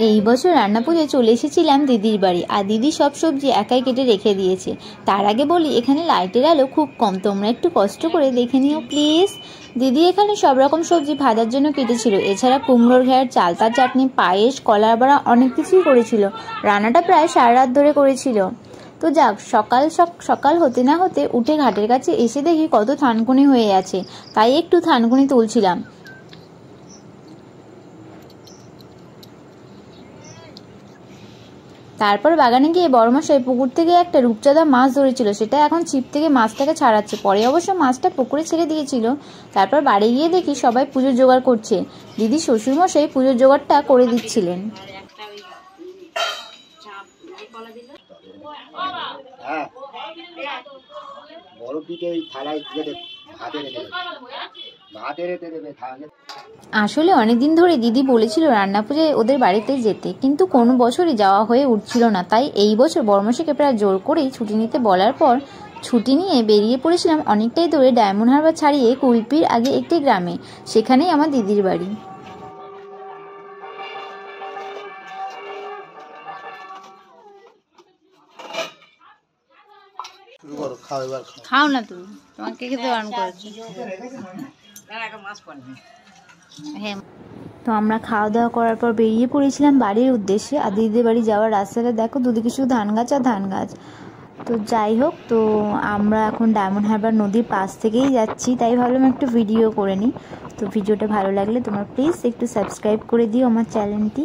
এই বছর রান্না পুজোয় চলে এসেছিলাম দিদির বাড়ি, আর দিদি সব সবজি একাই কেটে রেখে দিয়েছে। তার আগে বলি, এখানে লাইটের আলো খুব কম, তোমরা একটু কষ্ট করে দেখে নিও প্লিজ। দিদি এখানে সব রকম সবজি ভাজার জন্য কেটেছিল, এছাড়া কুমড়োর ঘ্যাঁট, চালতার চাটনি, পায়েস, কলার বড়া অনেক কিছুই করেছিল। রান্নাটা প্রায় সারা রাত ধরে করেছিল। তো যাক, সকাল হতে না হতে উঠে ঘাটের কাছে এসে দেখি কত থানকুনি হয়ে আছে, তাই একটু থানকুনি তুলছিলাম। তারপর বাগানে গিয়ে বড়মশাই পুকুর থেকে একটা রূপচাঁদা মাছ ধরেছিল, সেটা এখন ছিপ থেকে মাছটাকে ছাড়াচ্ছে। পরে অবশ্য মাছটা পুকুরে ছেড়ে দিয়েছিল। তারপর বাড়ি গিয়ে দেখি সবাই পুজোর জোগাড় করছে। দিদি শ্বশুরমশাই পুজোর জোগাড়টা করে দিচ্ছিলেন। আসলে অনেকদিন ধরে দিদি বলেছিল রান্না পুজোয় ওদের বাড়িতে যেতে, কিন্তু কোনো বছরই যাওয়া হয়ে উঠছিল না। তাই এই বছর বড়মশাইকে প্রায় জোর করেই ছুটি নিতে বলার পর ছুটি নিয়ে বেরিয়ে পড়েছিলাম অনেকটাই দূরে, ডায়মন্ড হারবার ছাড়িয়ে কুলপির আগে একটি গ্রামে। সেখানেই আমার দিদির বাড়ি। খাও না, তুমি তোমাকে খেতে বারণ করেছি। হ্যাঁ, তো আমরা খাওয়া দাওয়া করার পর বেরিয়ে পড়েছিলাম বাড়ির উদ্দেশ্যে। আর দিদিদের বাড়ি যাওয়ার রাস্তাটা দেখো, দুদিকে শুধু ধান গাছ আর ধান গাছ। তো যাই হোক, তো আমরা এখন ডায়মন্ড হারবার নদীর পাশ থেকেই যাচ্ছি, তাই ভাবলাম একটু ভিডিও করে নিই। তো ভিডিওটা ভালো লাগলে তোমরা প্লিজ একটু সাবস্ক্রাইব করে দিও আমার চ্যানেলটি।